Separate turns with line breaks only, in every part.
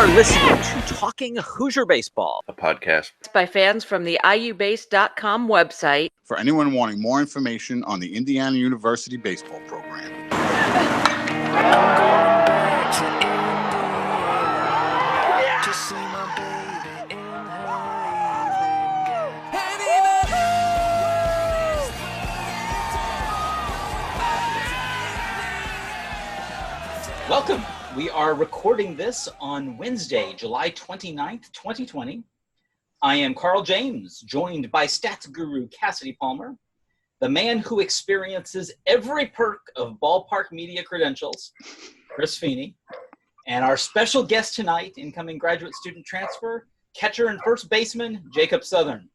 are listening to Talking Hoosier Baseball,
a podcast
by fans from the IUBase.com website.
For anyone wanting more information on the Indiana University baseball program.
Welcome. We are recording this on Wednesday, July 29th, 2020. I am Carl James, joined by stats guru Cassidy Palmer, the man who experiences every perk of ballpark media credentials, Chris Feeney, and our special guest tonight, incoming graduate student transfer, catcher and first baseman, Jacob Southern.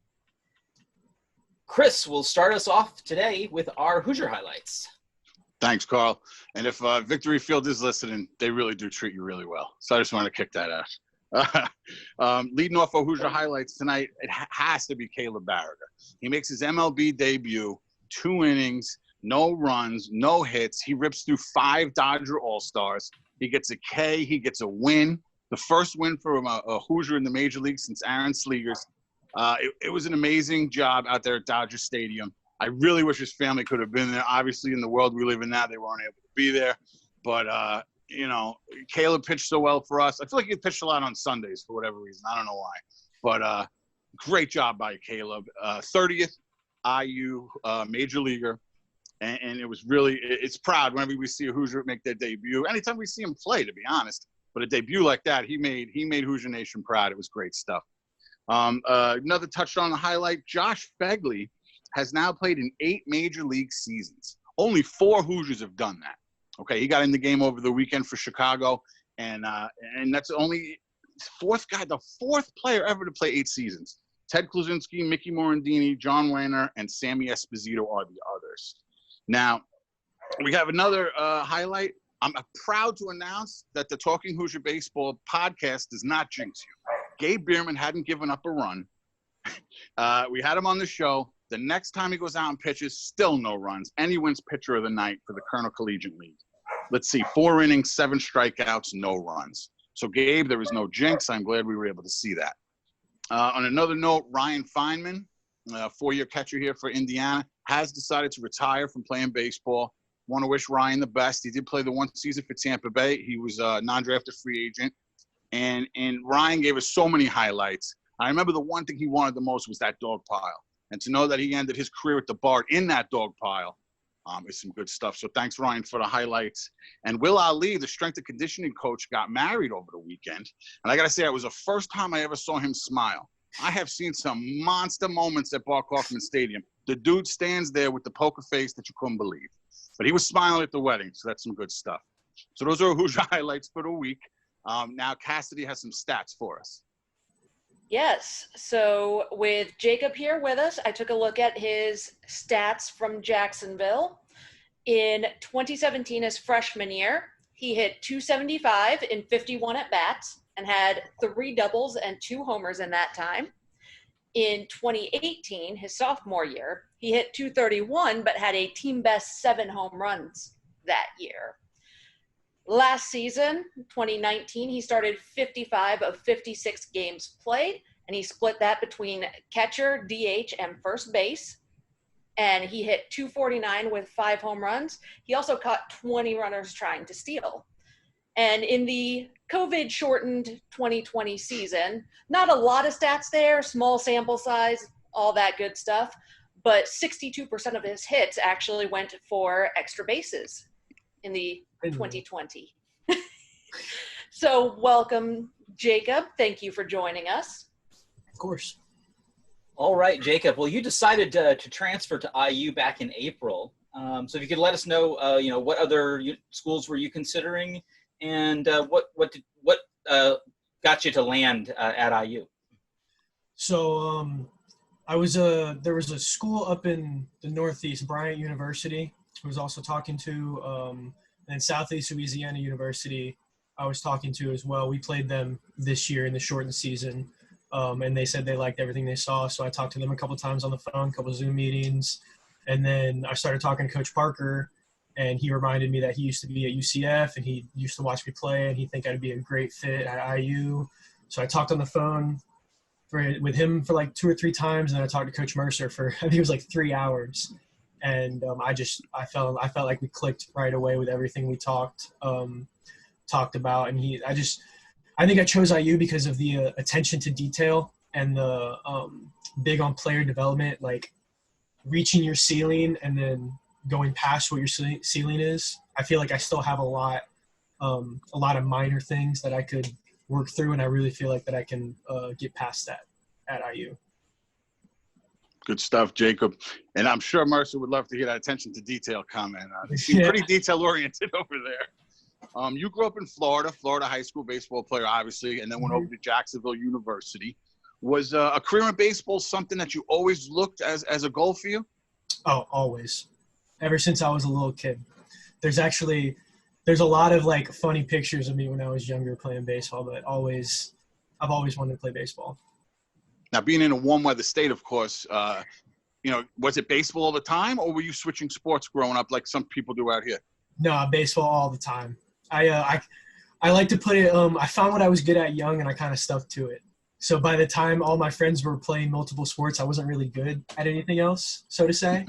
Chris will start us off today with our Hoosier highlights.
Thanks, Carl. And if Victory Field is listening, they really do treat you really well. So I just want to kick that out. Leading off our Hoosier highlights tonight, it has to be Caleb Barriger. He makes his MLB debut, 2 innings, no runs, no hits. He rips through 5 Dodger All-Stars. He gets a K. He gets a win. The first win for a Hoosier in the major league since Aaron Slegers. It was an amazing job out there at Dodger Stadium. I really wish his family could have been there. Obviously, in the world we live in now, they weren't able to be there. But, Caleb pitched so well for us. I feel like he pitched a lot on Sundays for whatever reason. I don't know why. But great job by Caleb. 30th IU major leaguer. And it was really – it's proud whenever we see a Hoosier make their debut. Anytime we see him play, to be honest. But a debut like that, he made Hoosier Nation proud. It was great stuff. Another touchdown highlight, Josh Begley has now played in 8 major league seasons. Only 4 Hoosiers have done that. Okay, he got in the game over the weekend for Chicago, and that's only the fourth player ever to play 8 seasons. Ted Kluzinski, Mickey Morandini, John Wayner, and Sammy Esposito are the others. Now, we have another highlight. I'm proud to announce that the Talking Hoosier Baseball podcast does not jinx you. Gabe Biermann hadn't given up a run. We had him on the show. The next time he goes out and pitches, still no runs. And he wins pitcher of the night for the Colonel Collegiate League. Let's see, 4 innings, 7 strikeouts, no runs. So, Gabe, there was no jinx. I'm glad we were able to see that. On another note, Ryan Feinman, 4-year catcher here for Indiana, has decided to retire from playing baseball. Want to wish Ryan the best. He did play the 1 season for Tampa Bay. He was a non-drafted free agent. And Ryan gave us so many highlights. I remember the one thing he wanted the most was that dog pile. And to know that he ended his career at the BART in that dog pile is some good stuff. So thanks, Ryan, for the highlights. And Will Ali, the strength and conditioning coach, got married over the weekend. And I got to say, it was the first time I ever saw him smile. I have seen some monster moments at Bar Kaufman Stadium. The dude stands there with the poker face that you couldn't believe. But he was smiling at the wedding, so that's some good stuff. So those are Hoosier highlights for the week. Now, Cassidy has some stats for us.
Yes. So with Jacob here with us, I took a look at his stats from Jacksonville. In 2017, his freshman year, he hit .275 in 51 at-bats and had 3 doubles and 2 homers in that time. In 2018, his sophomore year, he hit .231 but had a team-best 7 home runs that year. Last season, 2019, he started 55 of 56 games played, and he split that between catcher, DH, and first base. And he hit .249 with 5 home runs. He also caught 20 runners trying to steal. And in the COVID-shortened 2020 season, not a lot of stats there, small sample size, all that good stuff, but 62% of his hits actually went for extra bases in the 2020. So welcome, Jacob. Thank you for joining us.
Of course.
All right, Jacob. Well, you decided to transfer to IU back in April. So if you could let us know, what other schools were you considering, and what got you to land at IU?
So there was a school up in the Northeast, Bryant University, I was also talking to, and Southeast Louisiana University I was talking to as well. We played them this year in the shortened season, and they said they liked everything they saw. So I talked to them a couple of times on the phone, a couple of Zoom meetings, and then I started talking to Coach Parker, And he reminded me that he used to be at UCF and he used to watch me play and he'd think I'd be a great fit at IU. So I talked on the phone with him for like 2 or 3 times, and then I talked to Coach Mercer for, I think it was like 3 hours. And I felt like we clicked right away with everything we talked about. And I think I chose IU because of the attention to detail and the big on player development, like reaching your ceiling and then going past what your ceiling is. I feel like I still have a lot of minor things that I could work through, and I really feel like that I can get past that at IU.
Good stuff, Jacob. And I'm sure Mercer would love to hear that attention to detail comment. They seem pretty detail-oriented over there. You grew up in Florida high school baseball player, obviously, and then went over to Jacksonville University. Was a career in baseball something that you always looked as a goal for you?
Oh, always. Ever since I was a little kid. There's a lot of like funny pictures of me when I was younger playing baseball, but I've always wanted to play baseball.
Now, being in a warm weather state, of course, was it baseball all the time, or were you switching sports growing up like some people do out here?
No, baseball all the time. I like to put it. I found what I was good at young, and I kind of stuck to it. So by the time all my friends were playing multiple sports, I wasn't really good at anything else, so to say.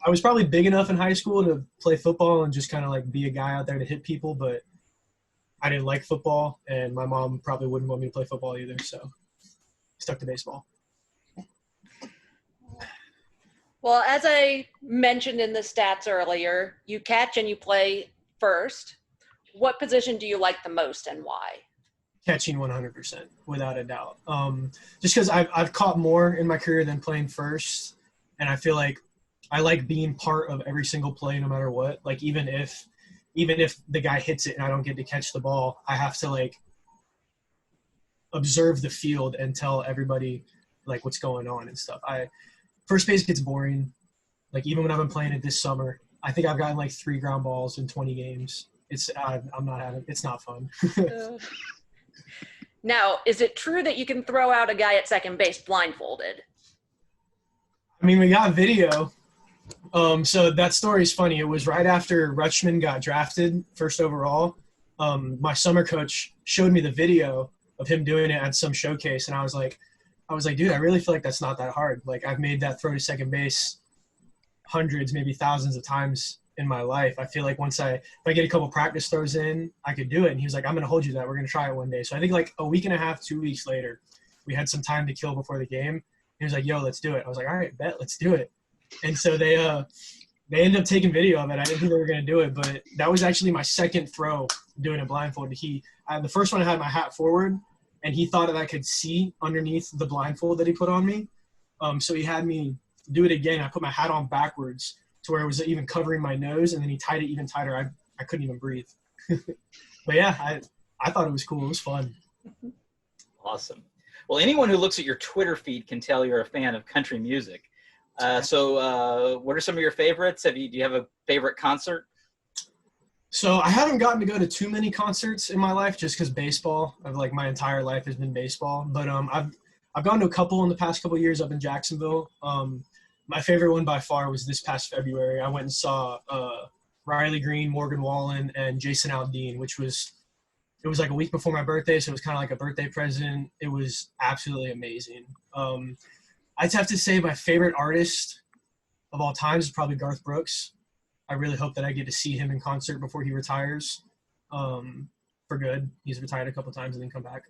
I was probably big enough in high school to play football and just kind of like be a guy out there to hit people, but I didn't like football, and my mom probably wouldn't want me to play football either, so stuck to baseball.
Well, as I mentioned in the stats earlier, you catch and you play first. What position do you like the most and why?
Catching 100%, without a doubt. Just because I've caught more in my career than playing first, and I feel like I like being part of every single play no matter what. Like even if the guy hits it and I don't get to catch the ball, I have to like observe the field and tell everybody like what's going on and stuff. First base gets boring. Like even when I've been playing it this summer, I think I've gotten like 3 ground balls in 20 games. It's not fun.
Now, is it true that you can throw out a guy at second base blindfolded?
I mean, we got video. So that story is funny. It was right after Ripken got drafted first overall. My summer coach showed me the video of him doing it at some showcase, and I was like, dude, I really feel like that's not that hard. Like I've made that throw to second base hundreds, maybe thousands of times in my life. I feel like if I get a couple practice throws in, I could do it. And he was like, I'm going to hold you to that. We're going to try it one day. So I think like a week and a half, 2 weeks later, we had some time to kill before the game. He was like, yo, let's do it. I was like, all right, bet, let's do it. And so they ended up taking video of it. I didn't think they were going to do it, but that was actually my second throw doing it blindfolded. The first one I had my hat forward, and he thought that I could see underneath the blindfold that he put on me. So he had me do it again. I put my hat on backwards to where it was even covering my nose, and then he tied it even tighter. I couldn't even breathe. But yeah, I thought it was cool. It was fun.
Awesome. Well, anyone who looks at your Twitter feed can tell you're a fan of country music. So what are some of your favorites? Do you have a favorite concert?
So I haven't gotten to go to too many concerts in my life just because baseball. My entire life has been baseball. But I've gone to a couple in the past couple of years up in Jacksonville. My favorite one by far was this past February. I went and saw Riley Green, Morgan Wallen, and Jason Aldean, it was like a week before my birthday, so it was kind of like a birthday present. It was absolutely amazing. I'd have to say my favorite artist of all time is probably Garth Brooks. I really hope that I get to see him in concert before he retires for good. He's retired a couple times and then come back.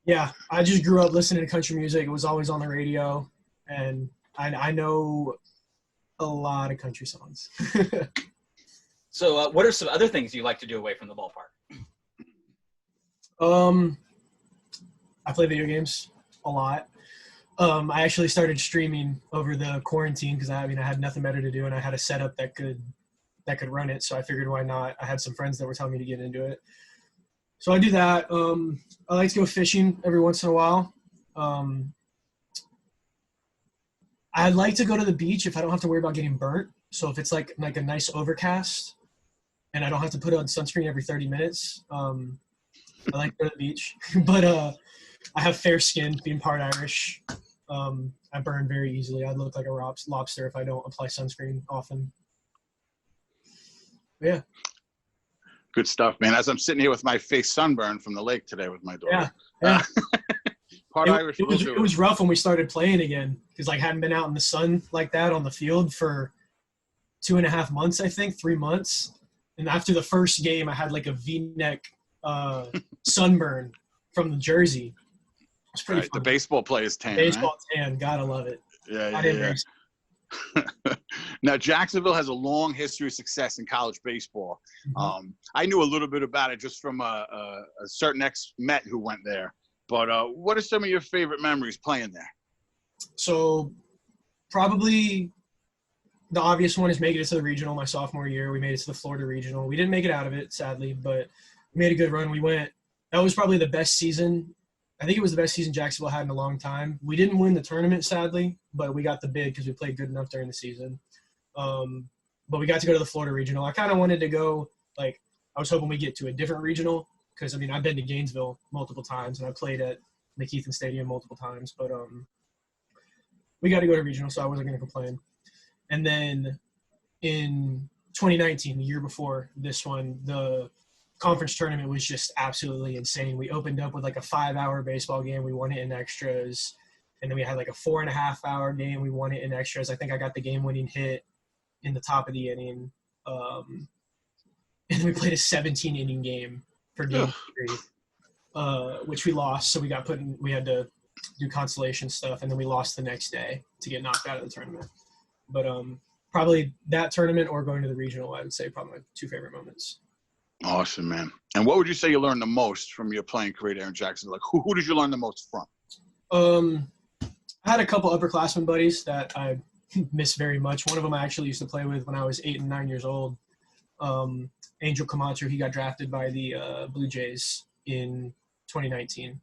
Yeah, I just grew up listening to country music. It was always on the radio, and I know a lot of country songs.
So what are some other things you like to do away from the ballpark?
I play video games a lot. I actually started streaming over the quarantine because I had nothing better to do, and I had a setup that could run it. So I figured, why not? I had some friends that were telling me to get into it. So I do that. I like to go fishing every once in a while. I'd like to go to the beach if I don't have to worry about getting burnt. So if it's like a nice overcast and I don't have to put on sunscreen every 30 minutes, I like to go to the beach. But I have fair skin, being part Irish. I burn very easily. I'd look like a lobster if I don't apply sunscreen often. But yeah.
Good stuff, man. As I'm sitting here with my face sunburned from the lake today with my daughter.
Yeah.
Part Irish.
It was rough when we started playing again because hadn't been out in the sun like that on the field for 2.5 months, I think, 3 months. And after the first game, I had like a V-neck sunburn
from
the jersey. It's pretty
right. The baseball player's tan.
Baseball
right?
tan. Gotta love it.
Yeah. Now, Jacksonville has a long history of success in college baseball.
Mm-hmm.
I knew a little bit about it just from a certain ex-Met who went there. But what are some of your favorite memories playing there?
So probably the obvious one is making it to the regional my sophomore year. We made it to the Florida regional. We didn't make it out of it, sadly, but we made a good run. That was probably the best season. I think it was the best season Jacksonville had in a long time. We didn't win the tournament, sadly, but we got the bid because we played good enough during the season. But we got to go to the Florida regional. I kind of wanted to go, I was hoping we get to a different regional because, I've been to Gainesville multiple times and I played at McKeithen Stadium multiple times. But we got to go to regional, so I wasn't going to complain. And then in 2019, the year before this one, the conference tournament was just absolutely insane. We opened up with a 5-hour baseball game. We won it in extras. And then we had a 4.5-hour game. We won it in extras. I think I got the game-winning hit in the top of the inning. And then we played a 17-inning game for game 3, which we lost. So we had to do consolation stuff. And then we lost the next day to get knocked out of the tournament. But probably that tournament or going to the regional, I would say probably my 2 favorite moments.
Awesome, man. And what would you say you learned the most from your playing career there in Jacksonville? Who did you learn the most from?
I had a couple upperclassmen buddies that I miss very much. One of them I actually used to play with when I was 8 and 9 years old. Angel Camacho, he got drafted by the Blue Jays in 2019.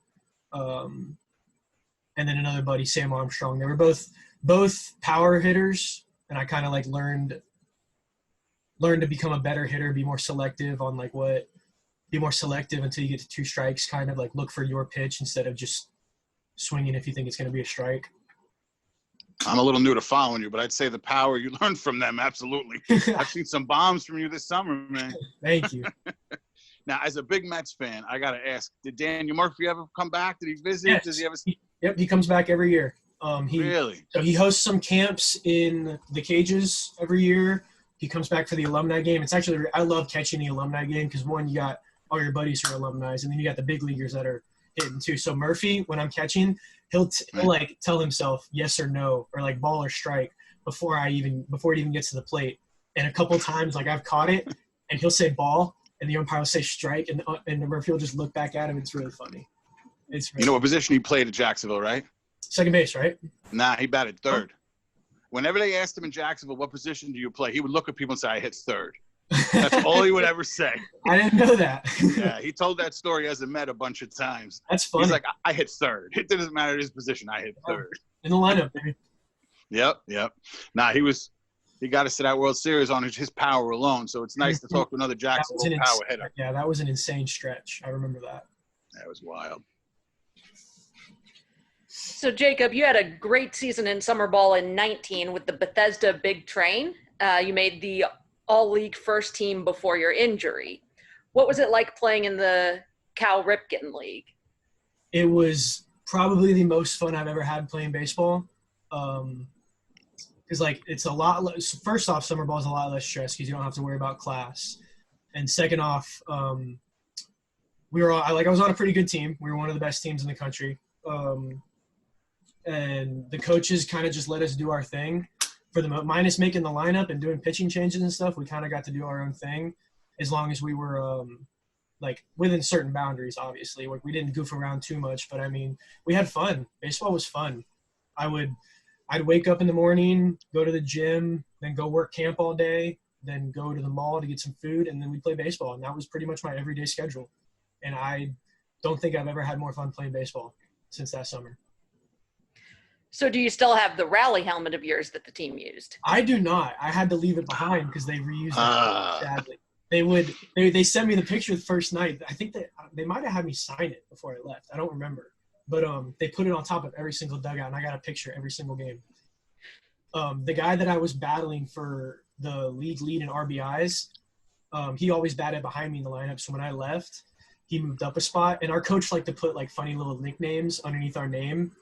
And then another buddy, Sam Armstrong. They were both power hitters, and I kind of learned to become a better hitter, be more selective on be more selective until you get to 2 strikes, kind of look for your pitch instead of just swinging if you think it's going to be a strike.
I'm a little new to following you, but I'd say the power you learned from them, absolutely. I've seen some bombs from you this summer, man.
Thank you.
Now, as a big Mets fan, I got to ask, did Daniel Murphy ever come back? Did he visit?
Yes.
Does he ever?
Yep, he comes back every year.
Really?
So he hosts some camps in the cages every year. He comes back for the alumni game. It's actually, I love catching the alumni game because, one, you got all your buddies who are alumni, and then you got the big leaguers that are hitting too. So Murphy, when I'm catching, he'll tell himself yes or no or ball or strike before it even gets to the plate. And a couple times I've caught it, and he'll say ball, and the umpire will say strike, and Murphy will just look back at him. It's really funny.
You know what position he played at Jacksonville, right?
Second base, right?
Nah, he batted third. Whenever they asked him in Jacksonville, what position do you play? He would look at people and say, I hit third. That's all he would ever say.
I didn't know that.
Yeah, he told that story as a Met a bunch of times.
That's funny.
He's like, I hit third. It doesn't matter his position. I hit third.
In the lineup, baby.
Yep. Nah, he got us to that World Series on his power alone, so it's nice to talk to another Jacksonville power hitter.
Yeah, that was an insane stretch. I remember that.
That was wild.
So, Jacob, you had a great season in summer ball in 19 with the Bethesda Big Train. You made the all-league first team before your injury. What was it like playing in the Cal Ripken League?
It was probably the most fun I've ever had playing baseball. Because it's a lot less. First off, summer ball is a lot less stress because you don't have to worry about class. And second off, I was on a pretty good team. We were one of the best teams in the country. And the coaches kind of just let us do our thing. For the minus making the lineup and doing pitching changes and stuff, we kind of got to do our own thing as long as we were within certain boundaries, obviously. We didn't goof around too much, but we had fun. Baseball was fun. I'd wake up in the morning, go to the gym, then go work camp all day, then go to the mall to get some food, and then we'd play baseball. And that was pretty much my everyday schedule. And I don't think I've ever had more fun playing baseball since that summer. So
do you still have the rally helmet of yours that the team used?
I do not. I had to leave it behind because they reused it sadly. They sent me the picture the first night. I think they might have had me sign it before I left. I don't remember. but they put it on top of every single dugout, and I got a picture every single game. The guy that I was battling for the league lead in RBIs, he always batted behind me in the lineup. So when I left, he moved up a spot, and our coach liked to put like funny little nicknames underneath our name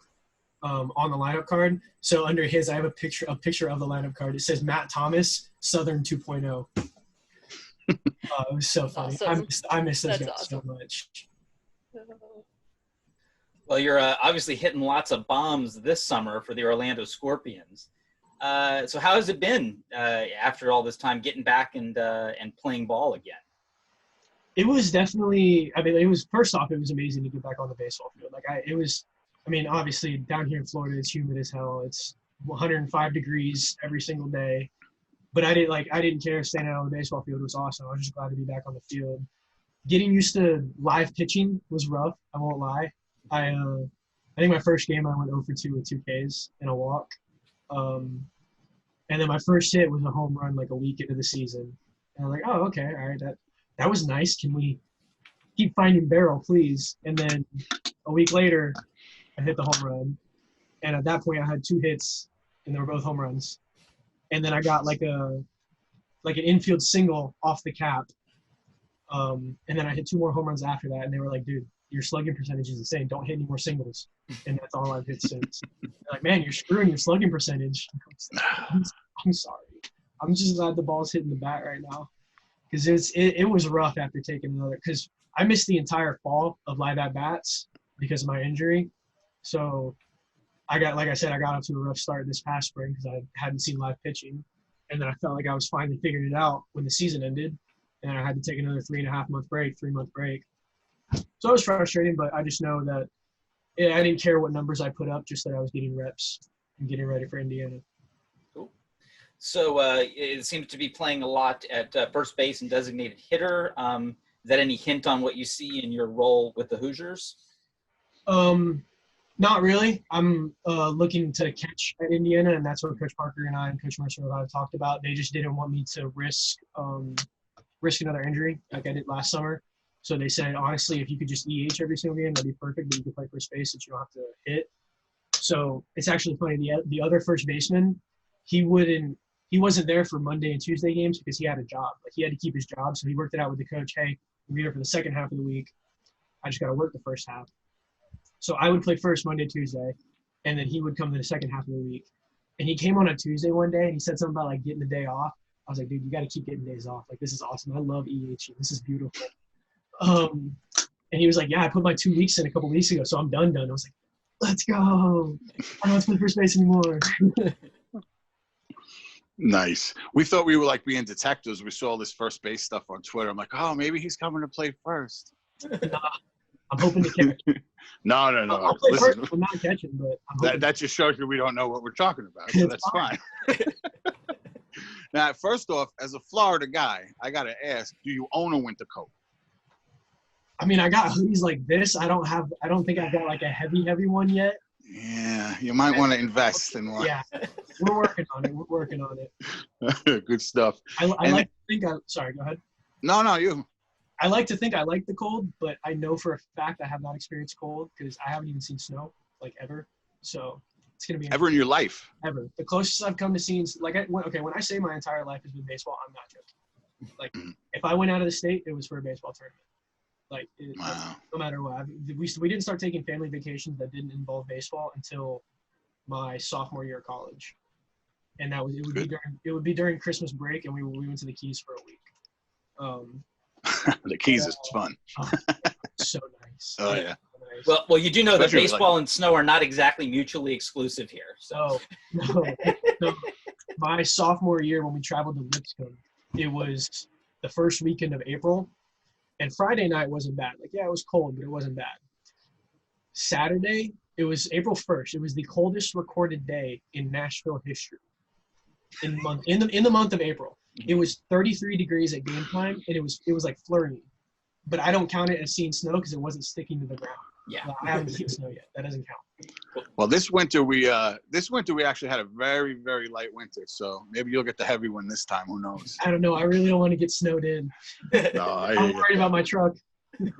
on the lineup card. So under his, I have a picture of the lineup card. It says Matt Thomas, Southern 2.0. It was so funny.
Awesome.
I miss those
That's
guys
awesome.
so much.
Well, you're obviously hitting lots of bombs this summer for the Orlando Scorpions. So how has it been after all this time getting back and playing ball again?
It was definitely, it was, first off, it was amazing to get back on the baseball field. Obviously down here in Florida, it's humid as hell. It's 105 degrees every single day. But I didn't care. Standing out on the baseball field was awesome. I was just glad to be back on the field. Getting used to live pitching was rough. I won't lie. I think my first game I went 0 for 2 with 2 Ks and a walk. And then my first hit was a home run like a week into the season. And I was like, oh, okay, all right, that was nice. Can we keep finding barrel, please? And then a week later, I hit the home run. And at that point, I had 2 hits, and they were both home runs. And then I got like an infield single off the cap. And then I hit 2 more home runs after that, and they were like, dude, your slugging percentage is insane. Don't hit any more singles. And that's all I've hit since. They're like, man, you're screwing your slugging percentage. I'm sorry. I'm just glad the ball's hitting the bat right now. Because it was rough after taking another – because I missed the entire fall of live at-bats because of my injury. So I got off to a rough start this past spring because I hadn't seen live pitching. And then I felt like I was finally figuring it out when the season ended. And I had to take another 3.5-month break, 3-month break. So it was frustrating, but I just know that I didn't care what numbers I put up, just that I was getting reps and getting ready for Indiana.
Cool. So it seems to be playing a lot at first base and designated hitter. Is that any hint on what you see in your role with the Hoosiers?
Not really. I'm looking to catch at Indiana, and that's what Coach Parker and I and Coach Mercer have talked about. They just didn't want me to risk another injury like I did last summer. So they said, honestly, if you could just EH every single game, that'd be perfect, but you could play first base that you don't have to hit. So it's actually funny. The other first baseman, he wasn't there for Monday and Tuesday games because he had a job. Like, he had to keep his job, so he worked it out with the coach. Hey, we're here for the second half of the week. I just got to work the first half. So I would play first Monday, Tuesday, and then he would come to the second half of the week. And he came on a Tuesday one day, and he said something about, like, getting the day off. I was like, dude, you got to keep getting days off. Like, this is awesome. I love EHing. This is beautiful. And he was like, yeah, I put my 2 weeks in a couple weeks ago, so I'm done. I was like, let's go. I don't have to play first base anymore.
Nice. We thought we were like being detectives. We saw all this first base stuff on Twitter. I'm like, oh, maybe he's coming to play first.
Nah, I'm hoping to catch.
No.
I'll play first. I'm not catching, but
that just shows you we don't know what we're talking about, so that's fine. Now, first off, as a Florida guy, I got to ask, do you own a winter coat?
I mean, I got hoodies like this. I don't think I've got like a heavy one yet.
Yeah, you might want to invest in one.
Yeah, we're working on it.
Good stuff.
I like to think sorry, go ahead.
No, you.
I like to think I like the cold, but I know for a fact I have not experienced cold because I haven't even seen snow, like, ever. So it's going to be –
Ever in your life?
Ever. The closest I've come to seeing – when I say my entire life has been baseball, I'm not joking. Like, if I went out of the state, it was for a baseball tournament. Like,
Wow.
No matter what. We didn't start taking family vacations that didn't involve baseball until my sophomore year of college. And it would be during Christmas break, and we went to the Keys for a week.
The Keys is fun.
So nice.
Oh, yeah.
Nice.
Well, you do know
Especially
that baseball and snow are not exactly mutually exclusive here. So
No. My sophomore year when we traveled to Lipscomb, it was the first weekend of April, and Friday night wasn't bad. Like, yeah, it was cold, but it wasn't bad. Saturday, it was April 1st. It was the coldest recorded day in Nashville history. In the month of April, it was 33 degrees at game time, and it was like flurrying. But I don't count it as seeing snow because it wasn't sticking to the ground.
yeah.
I haven't seen snow yet. That doesn't count.
Well, this winter we actually had a very, very light winter, so maybe you'll get the heavy one this time. Who knows?
I don't know. I really don't want to get snowed in.
No,
I'm worried about my truck.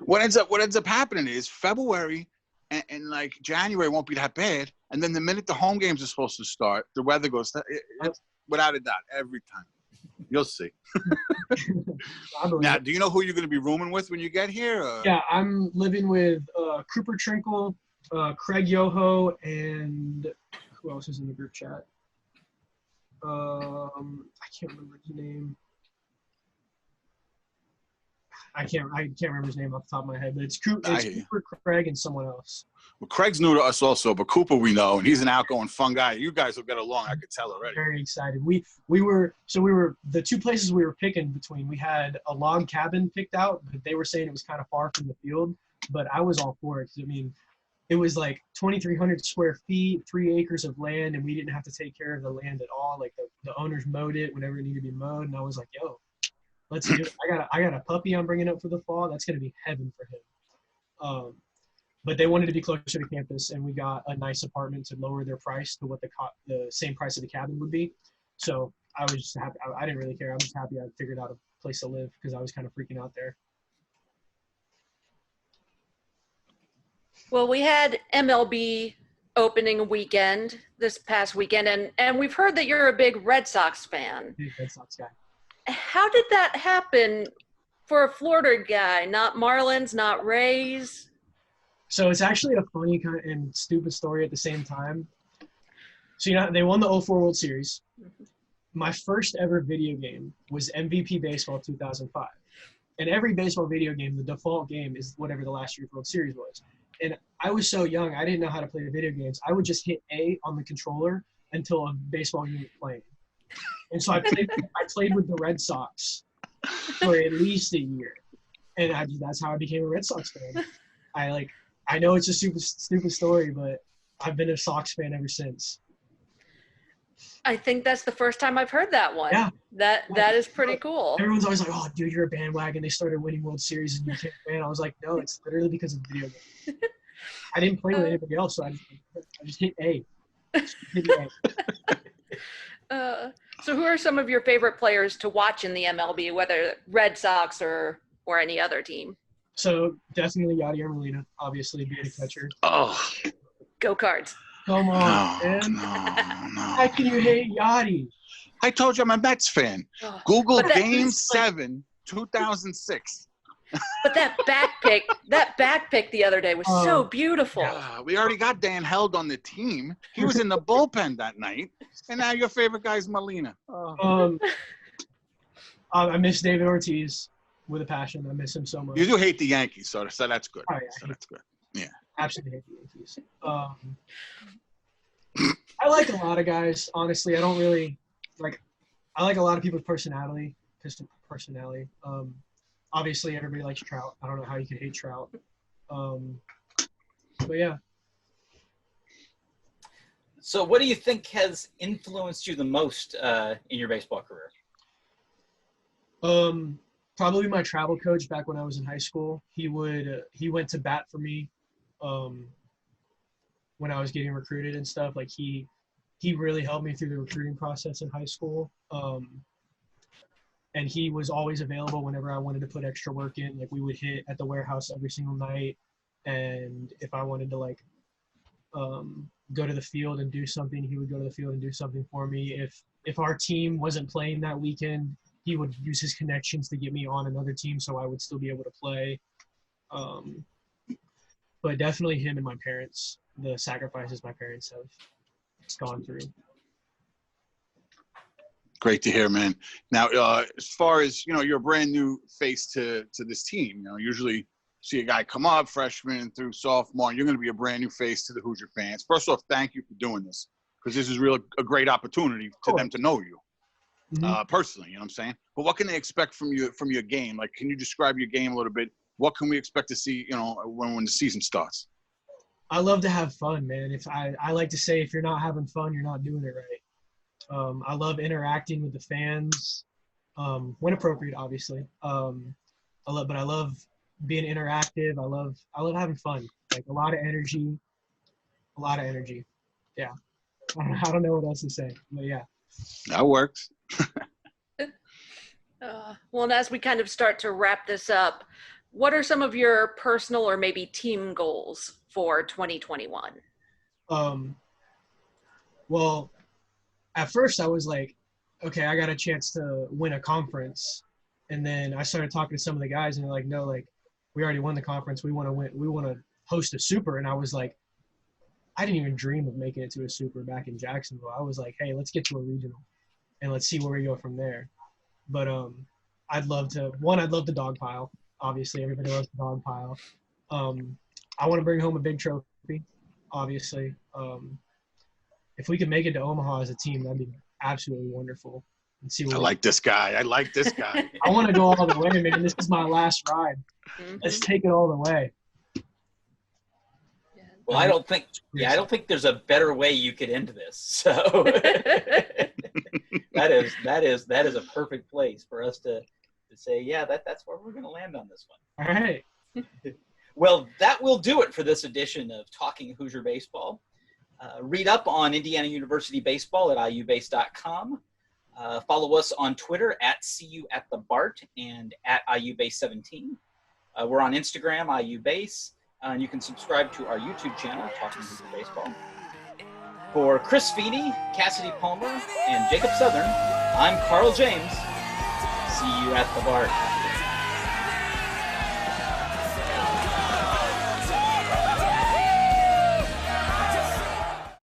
What ends up happening is February and like January won't be that bad. And then the minute the home games are supposed to start, the weather goes, it's without a doubt, every time. You'll see. Now, do you know who you're going to be rooming with when you get here? Or?
Yeah, I'm living with Cooper Trinkle, Craig Yoho, and who else is in the group chat? I can't remember his name. I can't remember his name off the top of my head, but it's Cooper, Craig, and someone else.
Well, Craig's new to us also, but Cooper we know, and he's an outgoing, fun guy. You guys will get along, I could tell already.
Very excited. We were the two places we were picking between. We had a log cabin picked out, but they were saying it was kind of far from the field. But I was all for it. I mean, it was like 2,300 square feet, 3 acres of land, and we didn't have to take care of the land at all. Like the owners mowed it whenever it needed to be mowed, and I was like, yo, let's do it. I got a puppy I'm bringing up for the fall. That's gonna be heaven for him. But they wanted to be closer to campus, and we got a nice apartment to lower their price to what the same price of the cabin would be. So I was just happy. I didn't really care. I was just happy I figured out a place to live because I was kind of freaking out there.
Well, we had MLB opening weekend this past weekend, and we've heard that you're a big Red Sox fan.
Big Red Sox guy.
How did that happen for a Florida guy? Not Marlins, not Rays?
So it's actually a funny kind and stupid story at the same time. So, they won the 2004 World Series. My first ever video game was MVP Baseball 2005. And every baseball video game, the default game is whatever the last year's World Series was. And I was so young, I didn't know how to play the video games. I would just hit A on the controller until a baseball game was playing. And so I played with the Red Sox for at least a year. And that's how I became a Red Sox fan. I know it's a super stupid story, but I've been a Sox fan ever since.
I think that's the first time I've heard that one.
Yeah.
That is pretty cool.
Everyone's always like, oh, dude, you're a bandwagon. They started winning World Series and you can't fan. I was like, no, it's literally because of the video game. I didn't play with anybody else, so I just hit A.
So who are some of your favorite players to watch in the MLB, whether Red Sox or any other team?
So definitely Yadier Molina, obviously being a catcher.
Oh,
go Cards!
Come on, man!
No.
How can you hate Yachty?
I told you I'm a Mets fan.
Oh,
Google Game 7, 2006.
But that back pick the other day was so beautiful.
Yeah, we already got Dan Held on the team. He was in the bullpen that night, and now your favorite guy's Molina.
I miss David Ortiz with a passion. I miss him so much.
You do hate the Yankees, so that's good.
Oh, yeah,
so that's good. Yeah.
Absolutely hate the Yankees. I like a lot of guys, honestly. I don't really I like a lot of people's personality. Obviously, everybody likes Trout. I don't know how you could hate Trout. But yeah.
So what do you think has influenced you the most in your baseball career?
Probably my travel coach back when I was in high school. He went to bat for me when I was getting recruited and stuff. Like he really helped me through the recruiting process in high school. And he was always available whenever I wanted to put extra work in. Like we would hit at the warehouse every single night. And if I wanted to go to the field and do something, he would go to the field and do something for me. If our team wasn't playing that weekend, he would use his connections to get me on another team so I would still be able to play. But definitely him and my parents, the sacrifices my parents have gone through.
Great to hear, man. Now, as far as, you're a brand new face to this team. Usually see a guy come up, freshman through sophomore, and you're going to be a brand new face to the Hoosier fans. First off, thank you for doing this because this is really a great opportunity to them to know you personally, you know what I'm saying? But what can they expect from your game? Like, can you describe your game a little bit? What can we expect to see, when the season starts?
I love to have fun, man. I like to say if you're not having fun, you're not doing it right. I love interacting with the fans, when appropriate, obviously. I love being interactive. I love having fun. Like a lot of energy. Yeah. I don't know what else to say, but yeah.
That works.
Well, and as we kind of start to wrap this up, What are some of your personal or maybe team goals for 2021?
Well, at first I was like, okay, I got a chance to win a conference. And then I started talking to some of the guys and they're like, no, like we already won the conference. We want to host a super. And I was like, I didn't even dream of making it to a super back in Jacksonville. I was like, hey, let's get to a regional and let's see where we go from there. But I'd love to dog pile. Obviously, everybody loves the dog pile. I want to bring home a big trophy, obviously. If we could make it to Omaha as a team, that'd be absolutely wonderful. And see
I like this guy. I
want to go all the way, man. This is my last ride. Let's take it all the way.
Well, I don't think there's a better way you could end this. So that is a perfect place for us to say, yeah, that's where we're going to land on this one.
All right.
Well, that will do it for this edition of Talking Hoosier Baseball. Read up on Indiana University Baseball at iubase.com. Follow us on Twitter at CUAtTheBart and at IUBase17. We're on Instagram, IUBase. And you can subscribe to our YouTube channel, Talking Hoosier Baseball. For Chris Feeney, Cassidy Palmer, and Jacob Southern, I'm Carl James. See you at the Bart.